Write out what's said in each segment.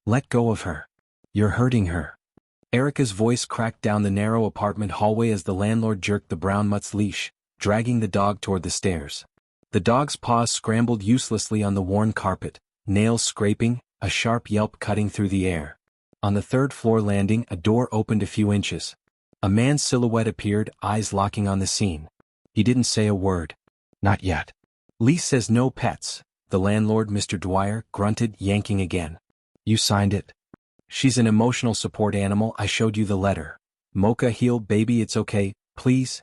Let go of her. You're hurting her. Erica's voice cracked down the narrow apartment hallway as the landlord jerked the brown mutt's leash, dragging the dog toward the stairs. The dog's paws scrambled uselessly on the worn carpet, nails scraping, a sharp yelp cutting through the air. On the third-floor landing, a door opened a few inches. A man's silhouette appeared, eyes locking on the scene. He didn't say a word. Not yet. Lease says no pets, the landlord, Mr. Dwyer, grunted, yanking again. You signed it. She's an emotional support animal. I showed you the letter. Mocha heel baby, it's okay, please.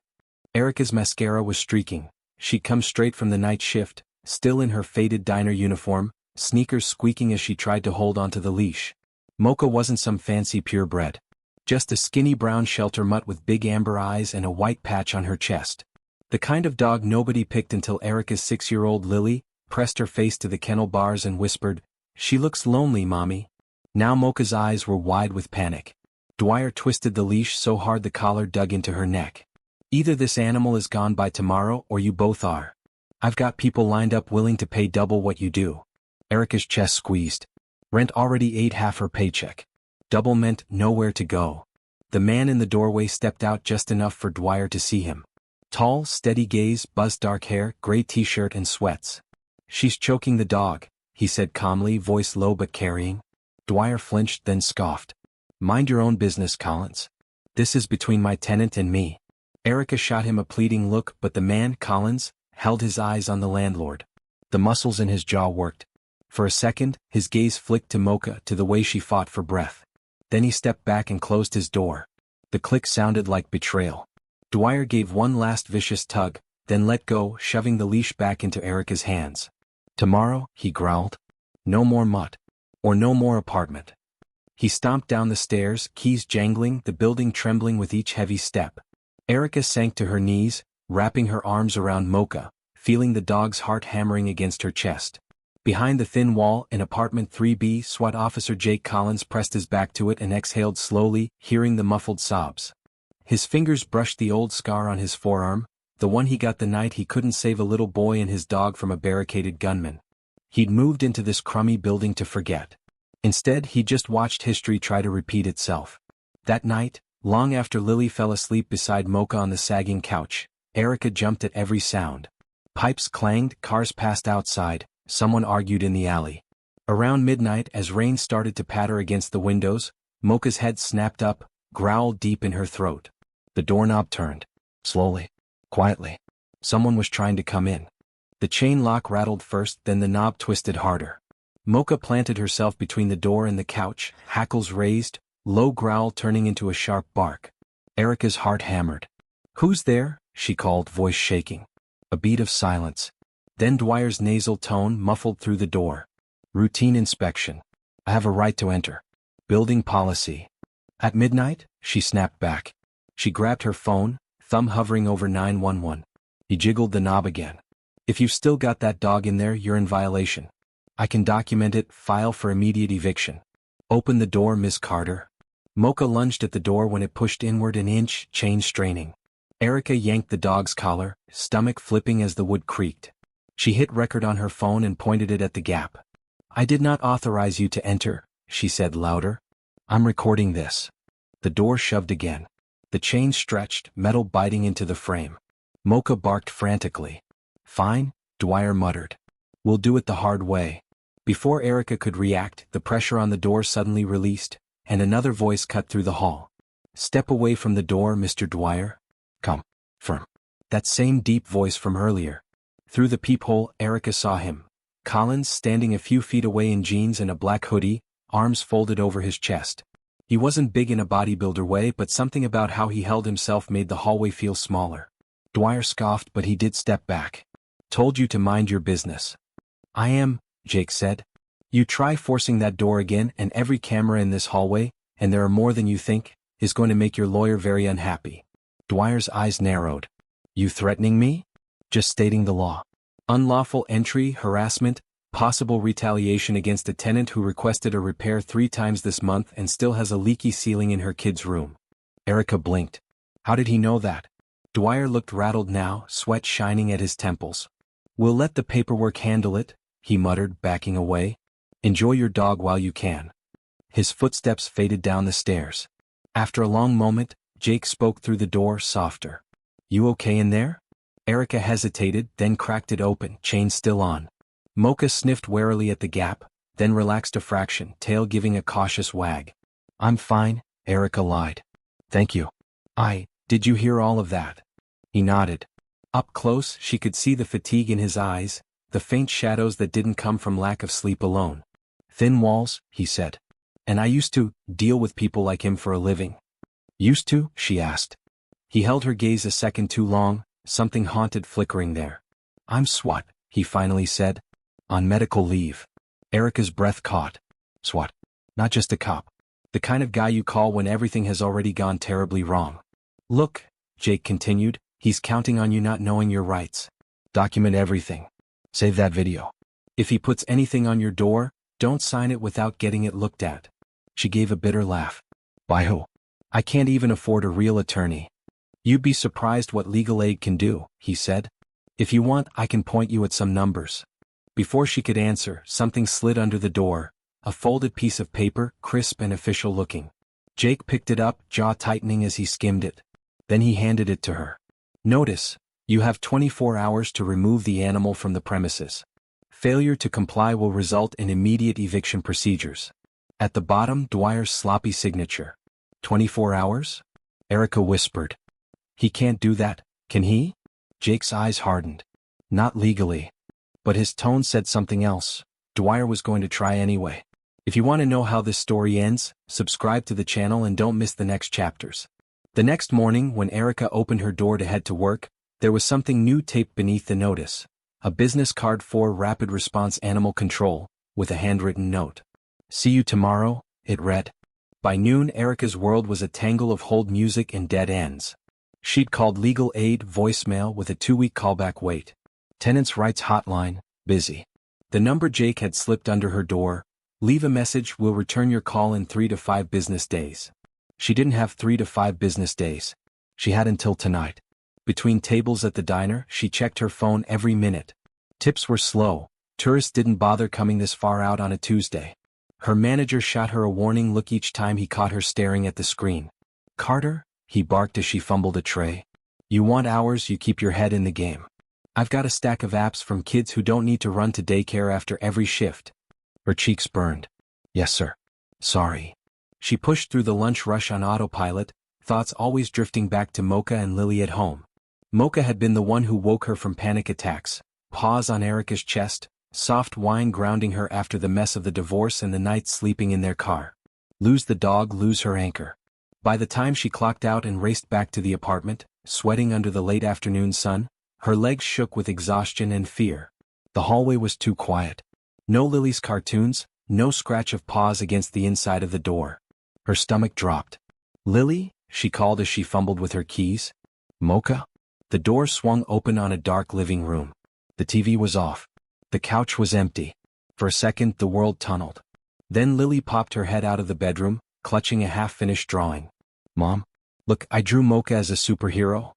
Erica's mascara was streaking. She'd come straight from the night shift, still in her faded diner uniform, sneakers squeaking as she tried to hold onto the leash. Mocha wasn't some fancy purebred. Just a skinny brown shelter mutt with big amber eyes and a white patch on her chest. The kind of dog nobody picked until Erica's 6-year-old Lily pressed her face to the kennel bars and whispered, "She looks lonely, Mommy." Now Mocha's eyes were wide with panic. Dwyer twisted the leash so hard the collar dug into her neck. Either this animal is gone by tomorrow or you both are. I've got people lined up willing to pay double what you do. Erica's chest squeezed. Rent already ate half her paycheck. Double meant nowhere to go. The man in the doorway stepped out just enough for Dwyer to see him. Tall, steady gaze, buzzed dark hair, gray t-shirt and sweats. She's choking the dog, he said calmly, voice low but carrying. Dwyer flinched, then scoffed. Mind your own business, Collins. This is between my tenant and me. Erica shot him a pleading look, but the man, Collins, held his eyes on the landlord. The muscles in his jaw worked. For a second, his gaze flicked to Mocha, to the way she fought for breath. Then he stepped back and closed his door. The click sounded like betrayal. Dwyer gave one last vicious tug, then let go, shoving the leash back into Erica's hands. Tomorrow, he growled. No more mutt. Or no more apartment. He stomped down the stairs, keys jangling, the building trembling with each heavy step. Erica sank to her knees, wrapping her arms around Mocha, feeling the dog's heart hammering against her chest. Behind the thin wall, in apartment 3B, SWAT officer Jake Collins pressed his back to it and exhaled slowly, hearing the muffled sobs. His fingers brushed the old scar on his forearm, the one he got the night he couldn't save a little boy and his dog from a barricaded gunman. He'd moved into this crummy building to forget. Instead, he just watched history try to repeat itself. That night, long after Lily fell asleep beside Mocha on the sagging couch, Erica jumped at every sound. Pipes clanged, cars passed outside, someone argued in the alley. Around midnight, as rain started to patter against the windows, Mocha's head snapped up, growl deep in her throat. The doorknob turned. Slowly. Quietly. Someone was trying to come in. The chain lock rattled first, then the knob twisted harder. Mocha planted herself between the door and the couch, hackles raised, low growl turning into a sharp bark. Erica's heart hammered. "Who's there?" she called, voice shaking. A beat of silence. Then Dwyer's nasal tone muffled through the door. "Routine inspection. I have a right to enter. Building policy." "At midnight?" she snapped back. She grabbed her phone, thumb hovering over 911. He jiggled the knob again. "If you've still got that dog in there, you're in violation. I can document it, file for immediate eviction. Open the door, Miss Carter." Mocha lunged at the door when it pushed inward an inch, chain straining. Erica yanked the dog's collar, stomach flipping as the wood creaked. She hit record on her phone and pointed it at the gap. "I did not authorize you to enter," she said louder. "I'm recording this." The door shoved again. The chain stretched, metal biting into the frame. Mocha barked frantically. "Fine," Dwyer muttered. "We'll do it the hard way." Before Erica could react, the pressure on the door suddenly released, and another voice cut through the hall. "Step away from the door, Mr. Dwyer." "Come." Firm. That same deep voice from earlier. Through the peephole, Erica saw him. Collins standing a few feet away in jeans and a black hoodie, arms folded over his chest. He wasn't big in a bodybuilder way, but something about how he held himself made the hallway feel smaller. Dwyer scoffed, but he did step back. "Told you to mind your business." "I am," Jake said. "You try forcing that door again, and every camera in this hallway, and there are more than you think, is going to make your lawyer very unhappy." Dwyer's eyes narrowed. "You threatening me?" "Just stating the law. Unlawful entry, harassment, possible retaliation against a tenant who requested a repair 3 times this month and still has a leaky ceiling in her kid's room." Erica blinked. "How did he know that?" Dwyer looked rattled now, sweat shining at his temples. "We'll let the paperwork handle it," he muttered, backing away. "Enjoy your dog while you can." His footsteps faded down the stairs. After a long moment, Jake spoke through the door, softer. "You okay in there?" Erica hesitated, then cracked it open, chain still on. Mocha sniffed warily at the gap, then relaxed a fraction, tail giving a cautious wag. "I'm fine," Erica lied. "Thank you." Did you hear all of that?" He nodded. Up close, she could see the fatigue in his eyes, the faint shadows that didn't come from lack of sleep alone. "Thin walls," he said. "And I used to deal with people like him for a living." "Used to?" she asked. He held her gaze a second too long, something haunted flickering there. "I'm SWAT," he finally said. "On medical leave." Erica's breath caught. SWAT. Not just a cop. The kind of guy you call when everything has already gone terribly wrong. "Look," Jake continued, "he's counting on you not knowing your rights. Document everything. Save that video. If he puts anything on your door, don't sign it without getting it looked at." She gave a bitter laugh. "By who? I can't even afford a real attorney." "You'd be surprised what legal aid can do," he said. "If you want, I can point you at some numbers." Before she could answer, something slid under the door, a folded piece of paper, crisp and official looking. Jake picked it up, jaw tightening as he skimmed it. Then he handed it to her. "Notice, you have 24 hours to remove the animal from the premises. Failure to comply will result in immediate eviction procedures." At the bottom, Dwyer's sloppy signature. 24 hours? Erica whispered. "He can't do that, can he?" Jake's eyes hardened. "Not legally." But his tone said something else. Dwyer was going to try anyway. If you want to know how this story ends, subscribe to the channel and don't miss the next chapters. The next morning, when Erica opened her door to head to work, there was something new taped beneath the notice. A business card for Rapid Response Animal Control, with a handwritten note. "See you tomorrow," it read. By noon, Erica's world was a tangle of hold music and dead ends. She'd called legal aid voicemail with a 2-week callback wait. Tenants' rights hotline, busy. The number Jake had slipped under her door. "Leave a message, we'll return your call in 3 to 5 business days." She didn't have 3 to 5 business days. She had until tonight. Between tables at the diner, she checked her phone every minute. Tips were slow. Tourists didn't bother coming this far out on a Tuesday. Her manager shot her a warning look each time he caught her staring at the screen. "Carter," he barked as she fumbled a tray. "You want hours, you keep your head in the game. I've got a stack of apps from kids who don't need to run to daycare after every shift." Her cheeks burned. "Yes, sir. Sorry." She pushed through the lunch rush on autopilot, thoughts always drifting back to Mocha and Lily at home. Mocha had been the one who woke her from panic attacks, paws on Erica's chest, soft whine grounding her after the mess of the divorce and the night sleeping in their car. Lose the dog, lose her anchor. By the time she clocked out and raced back to the apartment, sweating under the late afternoon sun, her legs shook with exhaustion and fear. The hallway was too quiet. No Lily's cartoons, no scratch of paws against the inside of the door. Her stomach dropped. "Lily?" she called as she fumbled with her keys. "Mocha?" The door swung open on a dark living room. The TV was off. The couch was empty. For a second, the world tunneled. Then Lily popped her head out of the bedroom, clutching a half-finished drawing. "Mom? Look, I drew Mocha as a superhero."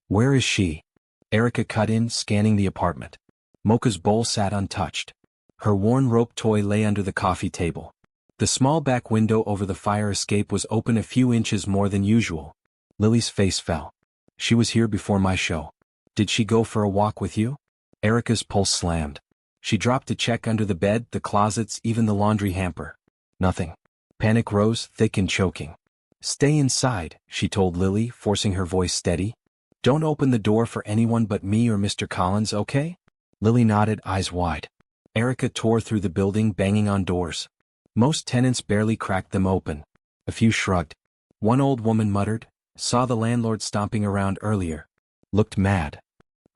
"Where is she?" Erica cut in, scanning the apartment. Mocha's bowl sat untouched. Her worn rope toy lay under the coffee table. The small back window over the fire escape was open a few inches more than usual. Lily's face fell. "She was here before my show. Did she go for a walk with you?" Erica's pulse slammed. She dropped a check under the bed, the closets, even the laundry hamper. "Nothing." Panic rose, thick and choking. "Stay inside," she told Lily, forcing her voice steady. "Don't open the door for anyone but me or Mr. Collins, okay?" Lily nodded, eyes wide. Erica tore through the building, banging on doors. Most tenants barely cracked them open. A few shrugged. One old woman muttered, "Saw the landlord stomping around earlier. Looked mad."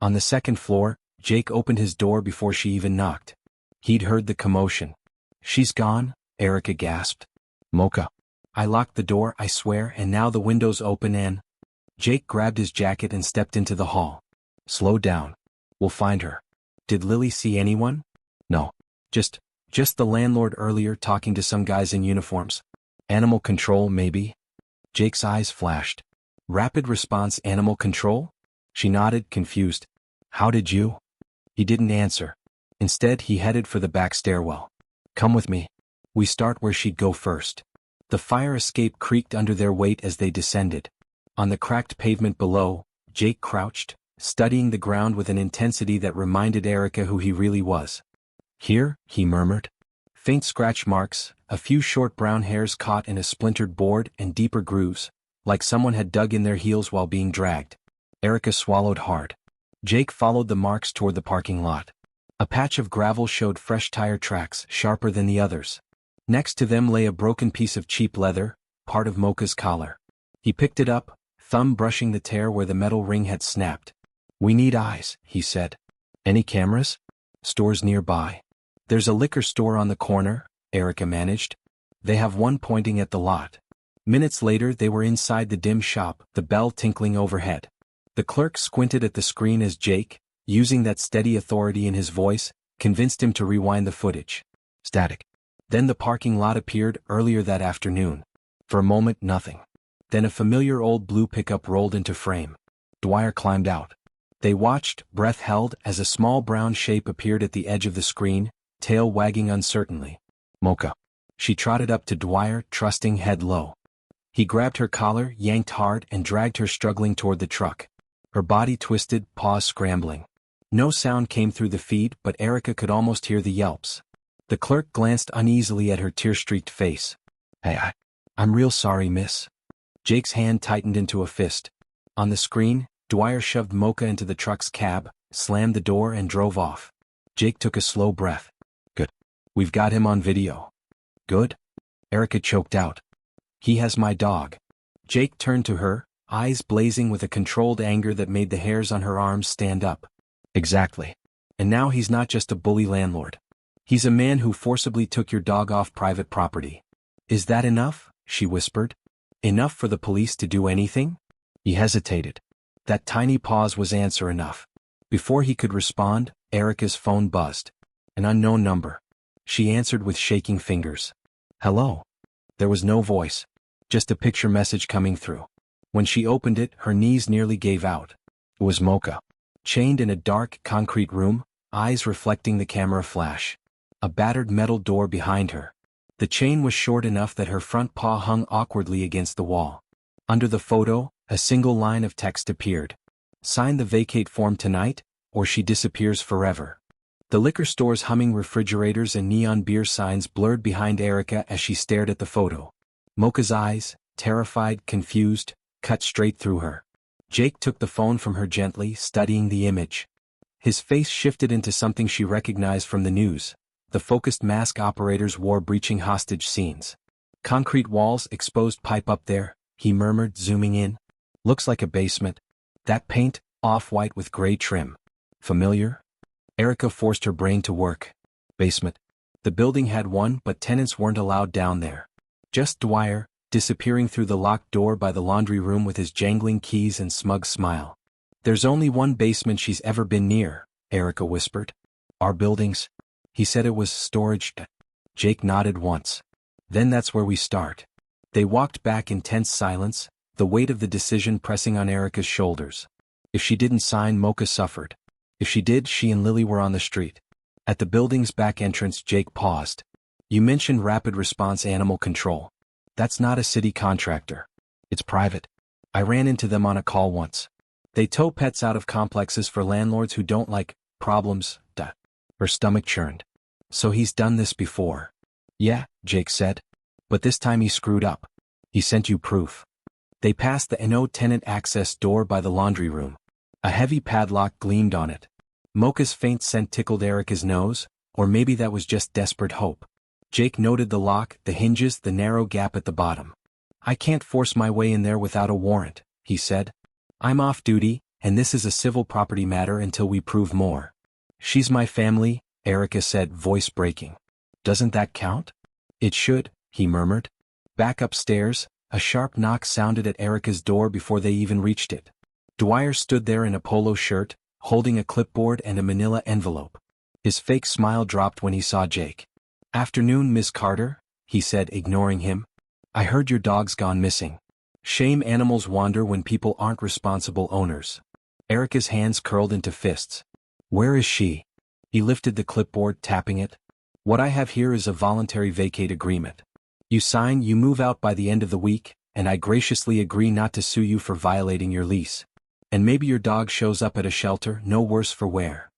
On the second floor, Jake opened his door before she even knocked. He'd heard the commotion. "She's gone?" Erica gasped. "Mocha. I locked the door, I swear, and now the window's open and—" Jake grabbed his jacket and stepped into the hall. "Slow down. We'll find her." "Did Lily see anyone?" "No. Just the landlord earlier talking to some guys in uniforms. Animal control, maybe?" Jake's eyes flashed. "Rapid Response Animal Control?" She nodded, confused. "How did you?" He didn't answer. Instead, he headed for the back stairwell. "Come with me." We start where she'd go first. The fire escape creaked under their weight as they descended. On the cracked pavement below, Jake crouched, studying the ground with an intensity that reminded Erica who he really was. "Here," he murmured. Faint scratch marks, a few short brown hairs caught in a splintered board and deeper grooves, like someone had dug in their heels while being dragged. Erica swallowed hard. Jake followed the marks toward the parking lot. A patch of gravel showed fresh tire tracks, sharper than the others. Next to them lay a broken piece of cheap leather, part of Mocha's collar. He picked it up, thumb brushing the tear where the metal ring had snapped. "We need eyes," he said. "Any cameras? Stores nearby?" "There's a liquor store on the corner," Erica managed. "They have one pointing at the lot." Minutes later they were inside the dim shop, the bell tinkling overhead. The clerk squinted at the screen as Jake, using that steady authority in his voice, convinced him to rewind the footage. Static. Then the parking lot appeared earlier that afternoon. For a moment nothing. Then a familiar old blue pickup rolled into frame. Dwyer climbed out. They watched, breath held, as a small brown shape appeared at the edge of the screen, tail wagging uncertainly. "Mocha." She trotted up to Dwyer, trusting, head low. He grabbed her collar, yanked hard, and dragged her struggling toward the truck. Her body twisted, paws scrambling. No sound came through the feed, but Erica could almost hear the yelps. The clerk glanced uneasily at her tear-streaked face. "Hey, I'm real sorry, miss." Jake's hand tightened into a fist. On the screen, Dwyer shoved Mocha into the truck's cab, slammed the door and drove off. Jake took a slow breath. "Good. We've got him on video." "Good?" Erica choked out. "He has my dog." Jake turned to her, eyes blazing with a controlled anger that made the hairs on her arms stand up. "Exactly. And now he's not just a bully landlord. He's a man who forcibly took your dog off private property." "Is that enough?" she whispered. "Enough for the police to do anything?" He hesitated. That tiny pause was answer enough. Before he could respond, Erica's phone buzzed. An unknown number. She answered with shaking fingers. "Hello?" There was no voice. Just a picture message coming through. When she opened it, her knees nearly gave out. It was Mocha. Chained in a dark, concrete room, eyes reflecting the camera flash. A battered metal door behind her. The chain was short enough that her front paw hung awkwardly against the wall. Under the photo, a single line of text appeared. "Sign the vacate form tonight, or she disappears forever." The liquor store's humming refrigerators and neon beer signs blurred behind Erica as she stared at the photo. Mocha's eyes, terrified, confused, cut straight through her. Jake took the phone from her gently, studying the image. His face shifted into something she recognized from the news. The focused mask operators wore breaching hostage scenes. "Concrete walls, exposed pipe up there," he murmured, zooming in. "Looks like a basement. That paint, off-white with gray trim. Familiar?" Erica forced her brain to work. Basement. The building had one, but tenants weren't allowed down there. Just Dwyer, disappearing through the locked door by the laundry room with his jangling keys and smug smile. "There's only one basement she's ever been near," Erica whispered. "Our buildings?" He said it was storage. Jake nodded once. "Then that's where we start." They walked back in tense silence, the weight of the decision pressing on Erica's shoulders. If she didn't sign, Mocha suffered. If she did, she and Lily were on the street. At the building's back entrance, Jake paused. "You mentioned rapid response animal control. That's not a city contractor. It's private. I ran into them on a call once. They tow pets out of complexes for landlords who don't like problems." Her stomach churned. "So he's done this before?" "Yeah," Jake said. "But this time he screwed up. He sent you proof." They passed the no tenant access door by the laundry room. A heavy padlock gleamed on it. Mocha's faint scent tickled Erica's nose, or maybe that was just desperate hope. Jake noted the lock, the hinges, the narrow gap at the bottom. "I can't force my way in there without a warrant," he said. "I'm off duty, and this is a civil property matter until we prove more." "She's my family," Erica said, voice breaking. "Doesn't that count?" "It should," he murmured. Back upstairs, a sharp knock sounded at Erica's door before they even reached it. Dwyer stood there in a polo shirt, holding a clipboard and a manila envelope. His fake smile dropped when he saw Jake. "Afternoon, Miss Carter," he said, ignoring him. "I heard your dog's gone missing. Shame animals wander when people aren't responsible owners." Erica's hands curled into fists. "Where is she?" He lifted the clipboard, tapping it. "What I have here is a voluntary vacate agreement. You sign, you move out by the end of the week, and I graciously agree not to sue you for violating your lease. And maybe your dog shows up at a shelter, no worse for wear.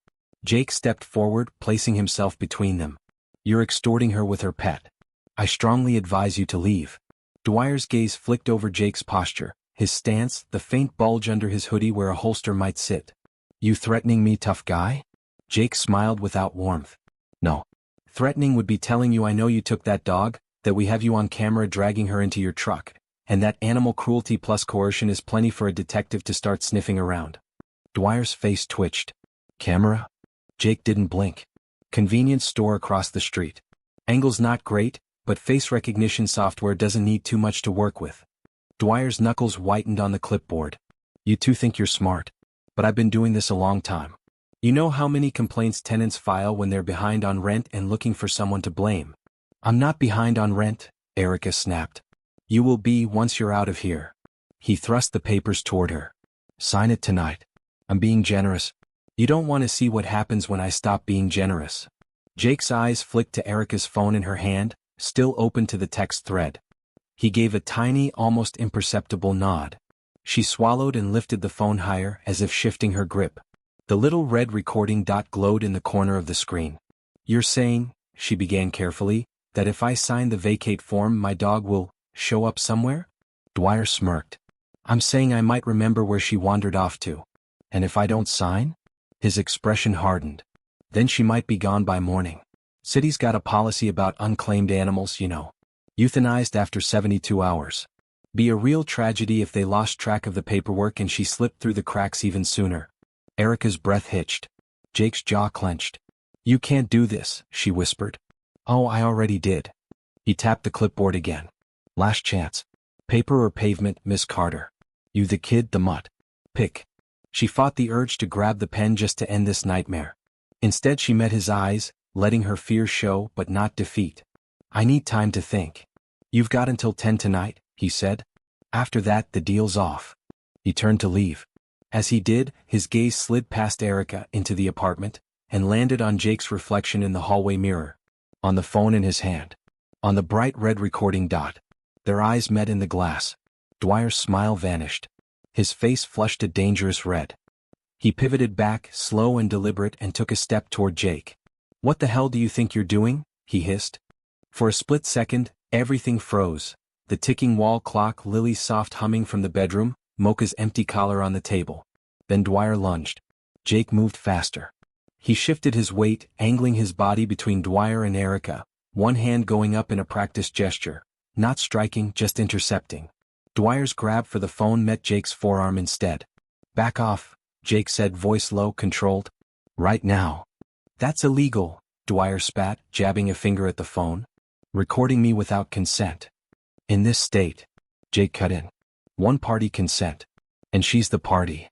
Jake stepped forward, placing himself between them. You're extorting her with her pet. I strongly advise you to leave. Dwyer's gaze flicked over Jake's posture, his stance, the faint bulge under his hoodie where a holster might sit. You threatening me, tough guy? Jake smiled without warmth. No. Threatening would be telling you I know you took that dog, that we have you on camera dragging her into your truck, and that animal cruelty plus coercion is plenty for a detective to start sniffing around. Dwyer's face twitched. Camera? Jake didn't blink. Convenience store across the street. Angle's not great, but face recognition software doesn't need too much to work with. Dwyer's knuckles whitened on the clipboard. You two think you're smart, but I've been doing this a long time. You know how many complaints tenants file when they're behind on rent and looking for someone to blame. I'm not behind on rent, Erica snapped. You will be once you're out of here. He thrust the papers toward her. Sign it tonight. I'm being generous. You don't want to see what happens when I stop being generous. Jake's eyes flicked to Erica's phone in her hand, still open to the text thread. He gave a tiny, almost imperceptible nod. She swallowed and lifted the phone higher as if shifting her grip. The little red recording dot glowed in the corner of the screen. You're saying, she began carefully, that if I sign the vacate form my dog will show up somewhere? Dwyer smirked. I'm saying I might remember where she wandered off to. And if I don't sign? His expression hardened. Then she might be gone by morning. City's got a policy about unclaimed animals, you know. Euthanized after 72 hours. Be a real tragedy if they lost track of the paperwork and she slipped through the cracks even sooner. Erica's breath hitched. Jake's jaw clenched. You can't do this, she whispered. Oh, I already did. He tapped the clipboard again. Last chance. Paper or pavement, Miss Carter? You the kid, the mutt. Pick. She fought the urge to grab the pen just to end this nightmare. Instead she met his eyes, letting her fear show but not defeat. I need time to think. You've got until 10 tonight, he said. After that the deal's off. He turned to leave. As he did, his gaze slid past Erica into the apartment, and landed on Jake's reflection in the hallway mirror. On the phone in his hand. On the bright red recording dot. Their eyes met in the glass. Dwyer's smile vanished. His face flushed a dangerous red. He pivoted back, slow and deliberate, and took a step toward Jake. What the hell do you think you're doing? He hissed. For a split second, everything froze. The ticking wall clock, Lily's soft humming from the bedroom, Mocha's empty collar on the table. Then Dwyer lunged. Jake moved faster. He shifted his weight, angling his body between Dwyer and Erica, one hand going up in a practiced gesture. Not striking, just intercepting. Dwyer's grab for the phone met Jake's forearm instead. Back off, Jake said, voice low, controlled. Right now. That's illegal, Dwyer spat, jabbing a finger at the phone. Recording me without consent. In this state. Jake cut in. One party consent. And she's the party.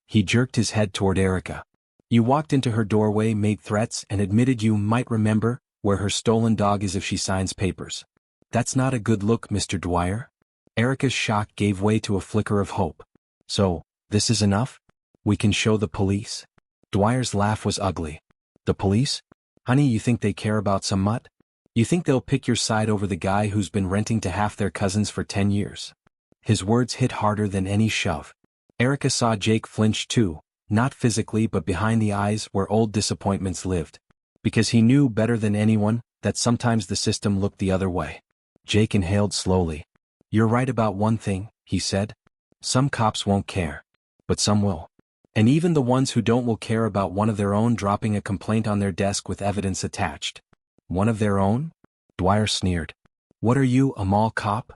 He jerked his head toward Erica. You walked into her doorway, made threats, and admitted you might remember where her stolen dog is if she signs papers. That's not a good look, Mr. Dwyer. Erica's shock gave way to a flicker of hope. So, this is enough? We can show the police? Dwyer's laugh was ugly. The police? Honey, you think they care about some mutt? You think they'll pick your side over the guy who's been renting to half their cousins for 10 years? His words hit harder than any shove. Erica saw Jake flinch too, not physically but behind the eyes where old disappointments lived. Because he knew better than anyone that sometimes the system looked the other way. Jake inhaled slowly. You're right about one thing, he said. Some cops won't care. But some will. And even the ones who don't will care about one of their own dropping a complaint on their desk with evidence attached. One of their own? Dwyer sneered. What are you, a mall cop?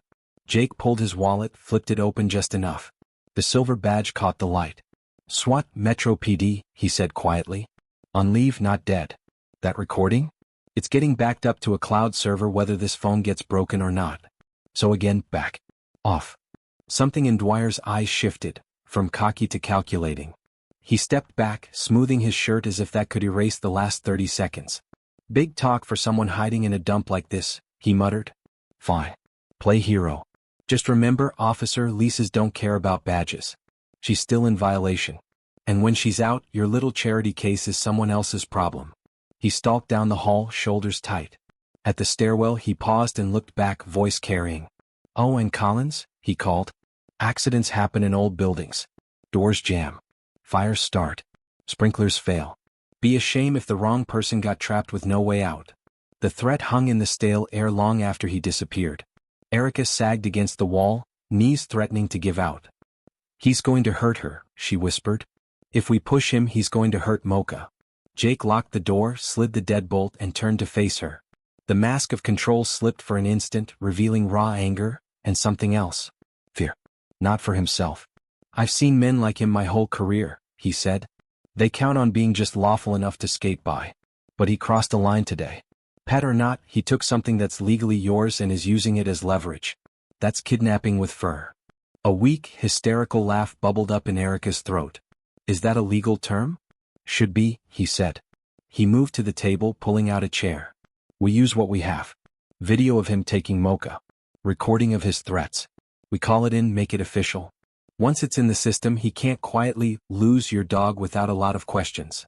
Jake pulled his wallet, flipped it open just enough. The silver badge caught the light. SWAT, Metro PD, he said quietly. On leave, not dead. That recording? It's getting backed up to a cloud server whether this phone gets broken or not. So again, back. Off. Something in Dwyer's eyes shifted, from cocky to calculating. He stepped back, smoothing his shirt as if that could erase the last 30 seconds. Big talk for someone hiding in a dump like this, he muttered. Fine. Play hero. Just remember, officer, leases don't care about badges. She's still in violation. And when she's out, your little charity case is someone else's problem. He stalked down the hall, shoulders tight. At the stairwell he paused and looked back, voice carrying. "Oh, and Collins?" he called. "Accidents happen in old buildings. Doors jam. Fires start. Sprinklers fail. Be a shame if the wrong person got trapped with no way out." The threat hung in the stale air long after he disappeared. Erica sagged against the wall, knees threatening to give out. "He's going to hurt her," she whispered. "If we push him, he's going to hurt Mocha." Jake locked the door, slid the deadbolt, and turned to face her. The mask of control slipped for an instant, revealing raw anger, and something else. Fear. Not for himself. "I've seen men like him my whole career," he said. "They count on being just lawful enough to skate by. But he crossed a line today. Pet or not, he took something that's legally yours and is using it as leverage. That's kidnapping with fur." A weak, hysterical laugh bubbled up in Erica's throat. "Is that a legal term?" "Should be," he said. He moved to the table, pulling out a chair. "We use what we have. Video of him taking Mocha. Recording of his threats. We call it in, make it official. Once it's in the system, he can't quietly lose your dog without a lot of questions."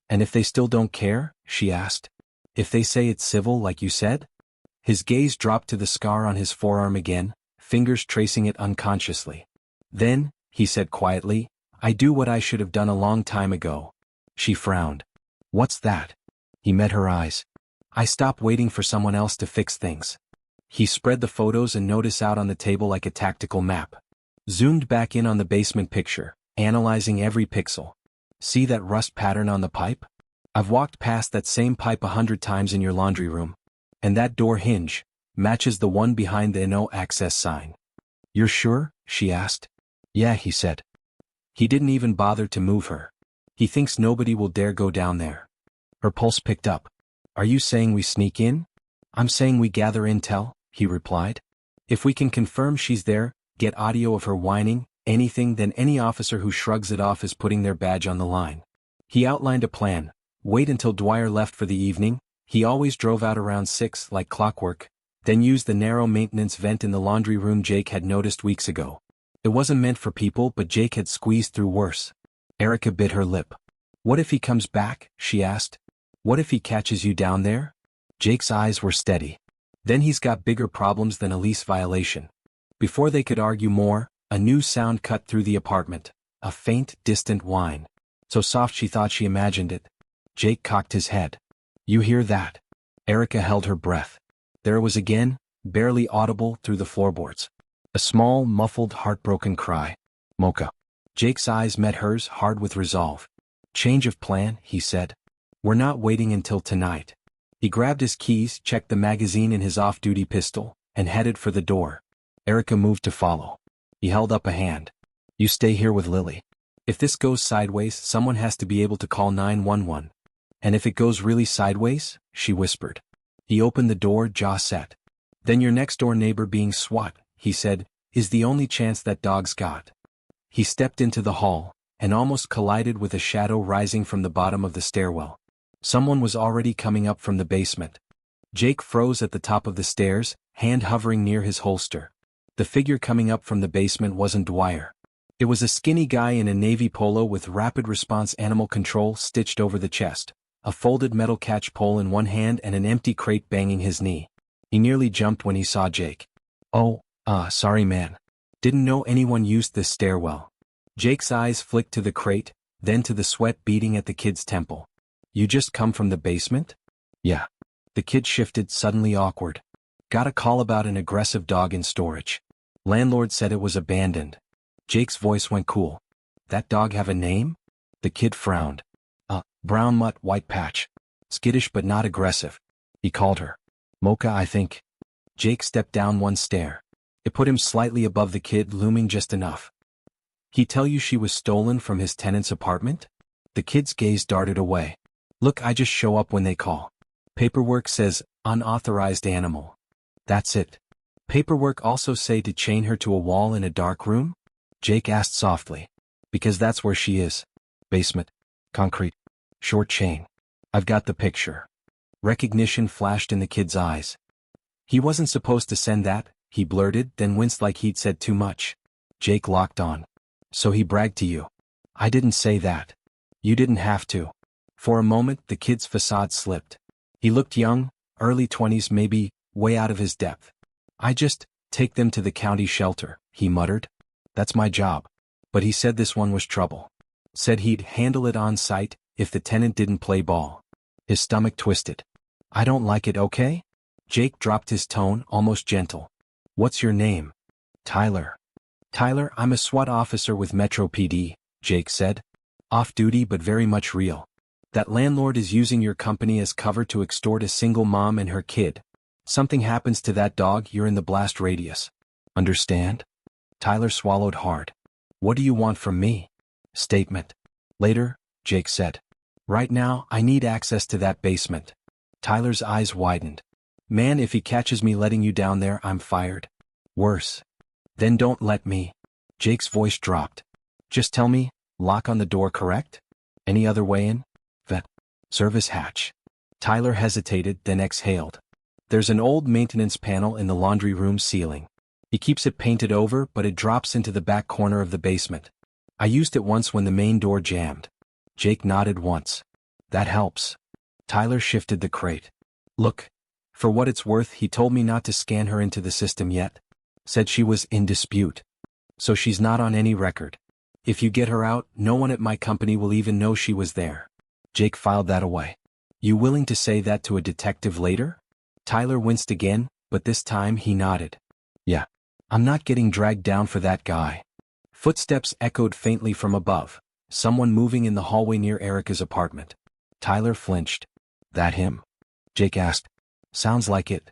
"And if they still don't care?" she asked. "If they say it's civil like you said?" His gaze dropped to the scar on his forearm again, fingers tracing it unconsciously. "Then," he said quietly, "I do what I should have done a long time ago." She frowned. "What's that?" He met her eyes. "I stop waiting for someone else to fix things." He spread the photos and notes out on the table like a tactical map. Zoomed back in on the basement picture, analyzing every pixel. "See that rust pattern on the pipe? I've walked past that same pipe 100 times in your laundry room. And that door hinge matches the one behind the no access sign." "You're sure?" she asked. "Yeah," he said. He didn't even bother to move her. "He thinks nobody will dare go down there." Her pulse picked up. "Are you saying we sneak in?" "I'm saying we gather intel," he replied. "If we can confirm she's there, get audio of her whining, anything, then any officer who shrugs it off is putting their badge on the line." He outlined a plan. Wait until Dwyer left for the evening. He always drove out around 6 like clockwork, then used the narrow maintenance vent in the laundry room Jake had noticed weeks ago. It wasn't meant for people, but Jake had squeezed through worse. Erica bit her lip. "What if he comes back?" she asked. "What if he catches you down there?" Jake's eyes were steady. "Then he's got bigger problems than a lease violation." Before they could argue more, a new sound cut through the apartment. A faint, distant whine. So soft she thought she imagined it. Jake cocked his head. "You hear that?" Erica held her breath. There it was again, barely audible through the floorboards. A small, muffled, heartbroken cry. "Mocha." Jake's eyes met hers, hard with resolve. "Change of plan," he said. "We're not waiting until tonight." He grabbed his keys, checked the magazine in his off-duty pistol, and headed for the door. Erica moved to follow. He held up a hand. "You stay here with Lily. If this goes sideways, someone has to be able to call 911. "And if it goes really sideways?" she whispered. He opened the door, jaw set. "Then your next-door neighbor being SWAT," he said, "is the only chance that dog's got." He stepped into the hall, and almost collided with a shadow rising from the bottom of the stairwell. Someone was already coming up from the basement. Jake froze at the top of the stairs, hand hovering near his holster. The figure coming up from the basement wasn't Dwyer. It was a skinny guy in a navy polo with rapid response animal control stitched over the chest, a folded metal catch pole in one hand and an empty crate banging his knee. He nearly jumped when he saw Jake. "Oh, sorry man. Didn't know anyone used this stairwell." Jake's eyes flicked to the crate, then to the sweat beading at the kid's temple. "You just come from the basement?" "Yeah." The kid shifted, suddenly awkward. "Got a call about an aggressive dog in storage. Landlord said it was abandoned." Jake's voice went cool. "That dog have a name?" The kid frowned. Brown mutt, white patch. Skittish but not aggressive." He called her. "Mocha, I think." Jake stepped down one stair. It put him slightly above the kid, looming just enough. "He tell you she was stolen from his tenant's apartment?" The kid's gaze darted away. "Look, I just show up when they call. Paperwork says, unauthorized animal. That's it." "Paperwork also say to chain her to a wall in a dark room?" Jake asked softly. "Because that's where she is. Basement. Concrete. Short chain. I've got the picture." Recognition flashed in the kid's eyes. "He wasn't supposed to send that," he blurted, then winced like he'd said too much. Jake locked on. "So he bragged to you." "I didn't say that. You didn't have to." For a moment the kid's facade slipped. He looked young, early 20s maybe, way out of his depth. "I just take them to the county shelter," he muttered. "That's my job." But he said this one was trouble. Said he'd handle it on site if the tenant didn't play ball. His stomach twisted. "I don't like it, okay?" Jake dropped his tone, almost gentle. "What's your name?" "Tyler." "Tyler, I'm a SWAT officer with Metro PD," Jake said. "Off duty but very much real. That landlord is using your company as cover to extort a single mom and her kid. Something happens to that dog, you're in the blast radius. Understand?" Tyler swallowed hard. "What do you want from me?" "Statement." "Later," Jake said. "Right now, I need access to that basement." Tyler's eyes widened. "Man, if he catches me letting you down there, I'm fired." "Worse." "Then don't let me." Jake's voice dropped. "Just tell me, lock on the door, correct? Any other way in?" "Vet. Service hatch." Tyler hesitated, then exhaled. "There's an old maintenance panel in the laundry room ceiling. He keeps it painted over, but it drops into the back corner of the basement. I used it once when the main door jammed." Jake nodded once. "That helps." Tyler shifted the crate. "Look, for what it's worth, he told me not to scan her into the system yet. Said she was in dispute. So she's not on any record. If you get her out, no one at my company will even know she was there." Jake filed that away. "You willing to say that to a detective later?" Tyler winced again, but this time he nodded. "Yeah. I'm not getting dragged down for that guy." Footsteps echoed faintly from above, someone moving in the hallway near Erica's apartment. Tyler flinched. "That him?" Jake asked. "Sounds like it."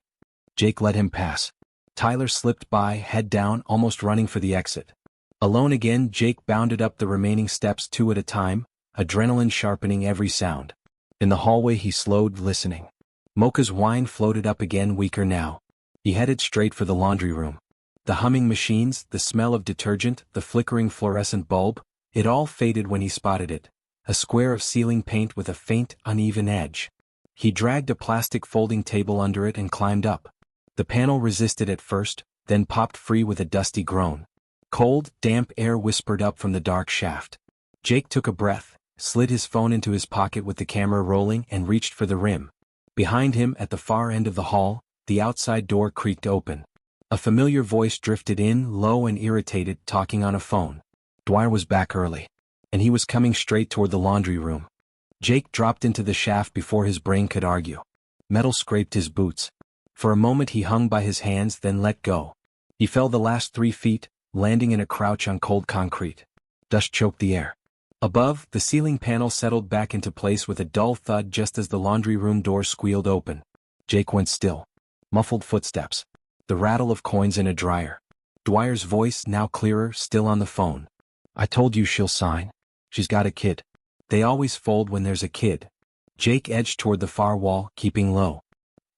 Jake let him pass. Tyler slipped by, head down, almost running for the exit. Alone again, Jake bounded up the remaining steps 2 at a time, adrenaline sharpening every sound. In the hallway he slowed, listening. Mocha's whine floated up again, weaker now. He headed straight for the laundry room. The humming machines, the smell of detergent, the flickering fluorescent bulb, it all faded when he spotted it. A square of ceiling paint with a faint, uneven edge. He dragged a plastic folding table under it and climbed up. The panel resisted at first, then popped free with a dusty groan. Cold, damp air whispered up from the dark shaft. Jake took a breath, slid his phone into his pocket with the camera rolling and reached for the rim. Behind him, at the far end of the hall, the outside door creaked open. A familiar voice drifted in, low and irritated, talking on a phone. Dwyer was back early. And he was coming straight toward the laundry room. Jake dropped into the shaft before his brain could argue. Metal scraped his boots. For a moment he hung by his hands, then let go. He fell the last 3 feet, landing in a crouch on cold concrete. Dust choked the air. Above, the ceiling panel settled back into place with a dull thud just as the laundry room door squealed open. Jake went still. Muffled footsteps. The rattle of coins in a dryer. Dwyer's voice, now clearer, still on the phone. "I told you she'll sign. She's got a kid. They always fold when there's a kid." Jake edged toward the far wall, keeping low.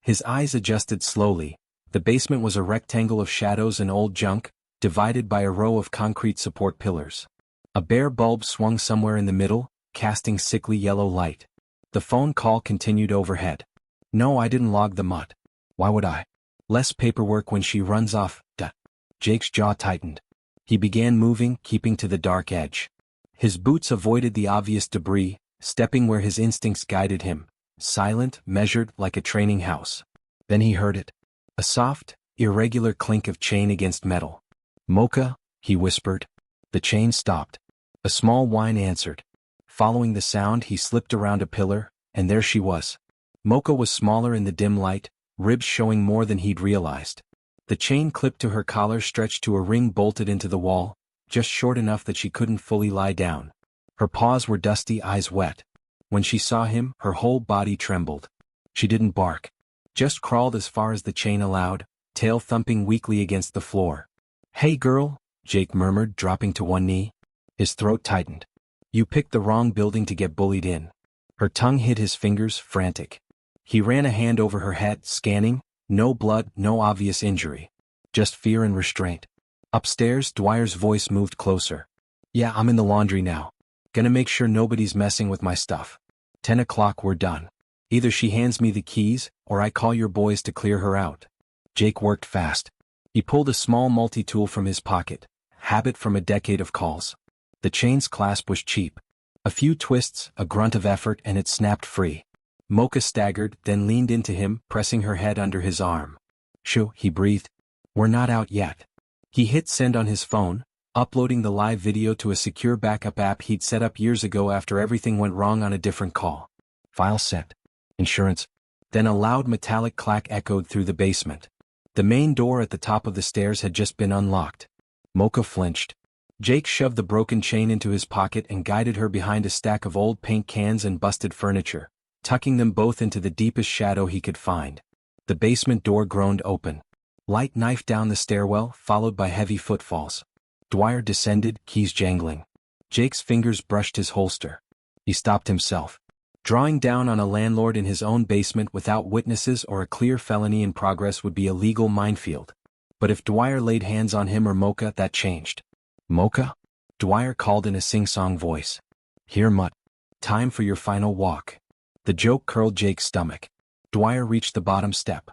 His eyes adjusted slowly. The basement was a rectangle of shadows and old junk, divided by a row of concrete support pillars. A bare bulb swung somewhere in the middle, casting sickly yellow light. The phone call continued overhead. "No, I didn't log the mutt. Why would I? Less paperwork when she runs off, duh." Jake's jaw tightened. He began moving, keeping to the dark edge. His boots avoided the obvious debris, stepping where his instincts guided him, silent, measured, like a training house. Then he heard it. A soft, irregular clink of chain against metal. "Mocha," he whispered. The chain stopped. A small whine answered. Following the sound, he slipped around a pillar, and there she was. Mocha was smaller in the dim light, ribs showing more than he'd realized. The chain clipped to her collar stretched to a ring bolted into the wall, just short enough that she couldn't fully lie down. Her paws were dusty, eyes wet. When she saw him, her whole body trembled. She didn't bark. Just crawled as far as the chain allowed, tail thumping weakly against the floor. "Hey girl," Jake murmured, dropping to one knee. His throat tightened. "You picked the wrong building to get bullied in." Her tongue hid his fingers, frantic. He ran a hand over her head, scanning. No blood, no obvious injury. Just fear and restraint. Upstairs, Dwyer's voice moved closer. "Yeah, I'm in the laundry now. Gonna make sure nobody's messing with my stuff. 10 o'clock, we're done. Either she hands me the keys, or I call your boys to clear her out." Jake worked fast. He pulled a small multi-tool from his pocket, habit from a decade of calls. The chain's clasp was cheap. A few twists, a grunt of effort, and it snapped free. Mocha staggered, then leaned into him, pressing her head under his arm. "Shoo," he breathed. "We're not out yet." He hit send on his phone, uploading the live video to a secure backup app he'd set up years ago after everything went wrong on a different call. File set. Insurance. Then a loud metallic clack echoed through the basement. The main door at the top of the stairs had just been unlocked. Mocha flinched. Jake shoved the broken chain into his pocket and guided her behind a stack of old paint cans and busted furniture, tucking them both into the deepest shadow he could find. The basement door groaned open. Light knifed down the stairwell, followed by heavy footfalls. Dwyer descended, keys jangling. Jake's fingers brushed his holster. He stopped himself. Drawing down on a landlord in his own basement without witnesses or a clear felony in progress would be a legal minefield. But if Dwyer laid hands on him or Mocha, that changed. "Mocha?" Dwyer called in a sing-song voice. "Here, Mutt. Time for your final walk." The joke curled Jake's stomach. Dwyer reached the bottom step.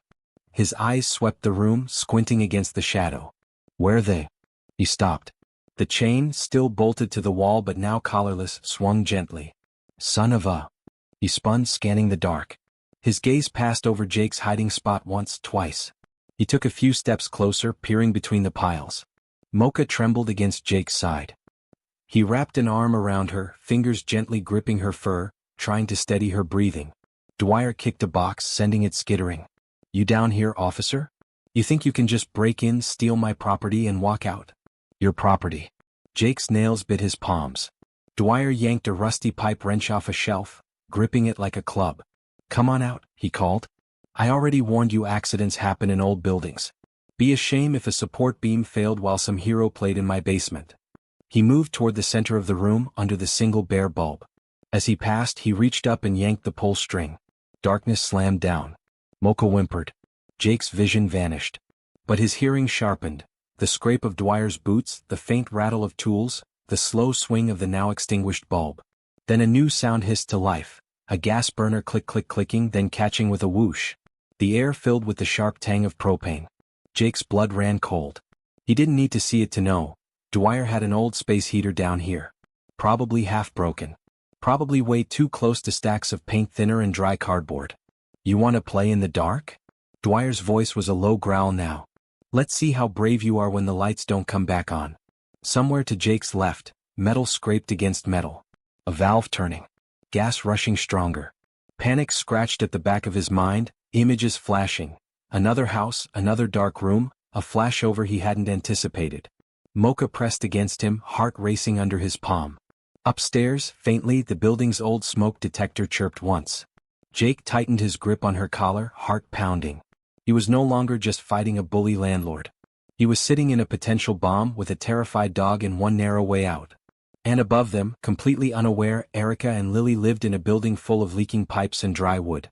His eyes swept the room, squinting against the shadow. "Where they?" He stopped. The chain, still bolted to the wall but now collarless, swung gently. "Son of a..." He spun, scanning the dark. His gaze passed over Jake's hiding spot once, twice. He took a few steps closer, peering between the piles. Mocha trembled against Jake's side. He wrapped an arm around her, fingers gently gripping her fur, trying to steady her breathing. Dwyer kicked a box, sending it skittering. "You down here, officer? You think you can just break in, steal my property and walk out?" "Your property." Jake's nails bit his palms. Dwyer yanked a rusty pipe wrench off a shelf, gripping it like a club. "Come on out," he called. "I already warned you accidents happen in old buildings. Be a shame if a support beam failed while some hero played in my basement." He moved toward the center of the room, under the single bare bulb. As he passed, he reached up and yanked the pull string. Darkness slammed down. Mocha whimpered. Jake's vision vanished. But his hearing sharpened. The scrape of Dwyer's boots, the faint rattle of tools, the slow swing of the now extinguished bulb. Then a new sound hissed to life, a gas burner clicking, then catching with a whoosh. The air filled with the sharp tang of propane. Jake's blood ran cold. He didn't need to see it to know. Dwyer had an old space heater down here. Probably half broken. Probably way too close to stacks of paint thinner and dry cardboard. "You want to play in the dark?" Dwyer's voice was a low growl now. "Let's see how brave you are when the lights don't come back on." Somewhere to Jake's left, metal scraped against metal. A valve turning. Gas rushing stronger. Panic scratched at the back of his mind, images flashing. Another house, another dark room, a flashover he hadn't anticipated. Mocha pressed against him, heart racing under his palm. Upstairs, faintly, the building's old smoke detector chirped once. Jake tightened his grip on her collar, heart pounding. He was no longer just fighting a bully landlord. He was sitting in a potential bomb with a terrified dog in one narrow way out. And above them, completely unaware, Erica and Lily lived in a building full of leaking pipes and dry wood.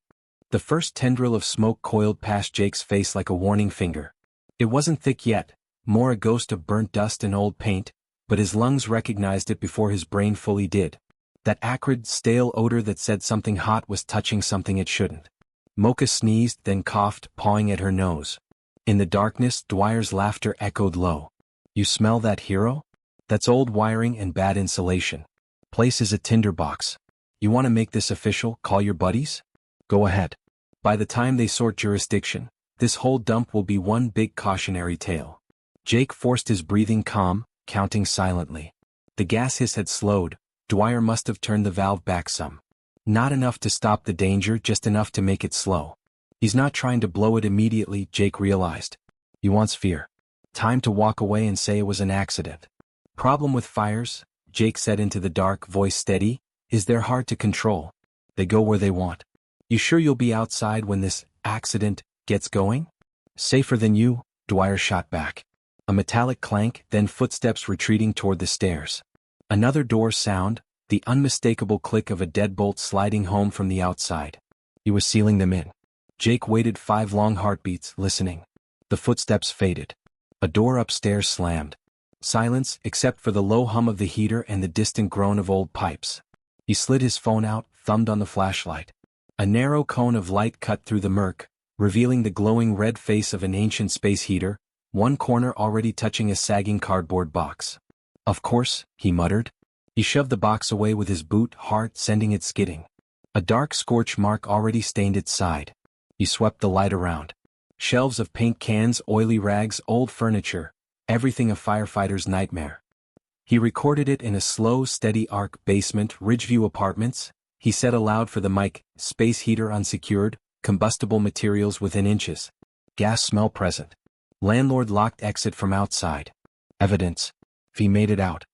The first tendril of smoke coiled past Jake's face like a warning finger. It wasn't thick yet, more a ghost of burnt dust and old paint, but his lungs recognized it before his brain fully did. That acrid, stale odor that said something hot was touching something it shouldn't. Mocha sneezed, then coughed, pawing at her nose. In the darkness, Dwyer's laughter echoed low. "You smell that, hero? That's old wiring and bad insulation. Place is a tinderbox. You want to make this official, call your buddies? Go ahead. By the time they sort jurisdiction, this whole dump will be one big cautionary tale." Jake forced his breathing calm, counting silently. The gas hiss had slowed. Dwyer must have turned the valve back some. Not enough to stop the danger, just enough to make it slow. He's not trying to blow it immediately, Jake realized. He wants fear. Time to walk away and say it was an accident. Problem with fires, Jake said into the dark, voice steady, is they're hard to control. They go where they want. You sure you'll be outside when this accident gets going? Safer than you, Dwyer shot back. A metallic clank, then footsteps retreating toward the stairs. Another door sound, the unmistakable click of a deadbolt sliding home from the outside. He was sealing them in. Jake waited 5 long heartbeats, listening. The footsteps faded. A door upstairs slammed. Silence, except for the low hum of the heater and the distant groan of old pipes. He slid his phone out, thumbed on the flashlight. A narrow cone of light cut through the murk, revealing the glowing red face of an ancient space heater, one corner already touching a sagging cardboard box. "Of course," he muttered. He shoved the box away with his boot, heart sending it skidding. A dark scorch mark already stained its side. He swept the light around. Shelves of paint cans, oily rags, old furniture, everything a firefighter's nightmare. He recorded it in a slow, steady arc. Basement, Ridgeview Apartments, he said aloud for the mic, space heater unsecured, combustible materials within inches. Gas smell present. Landlord locked exit from outside. Evidence. If he made it out.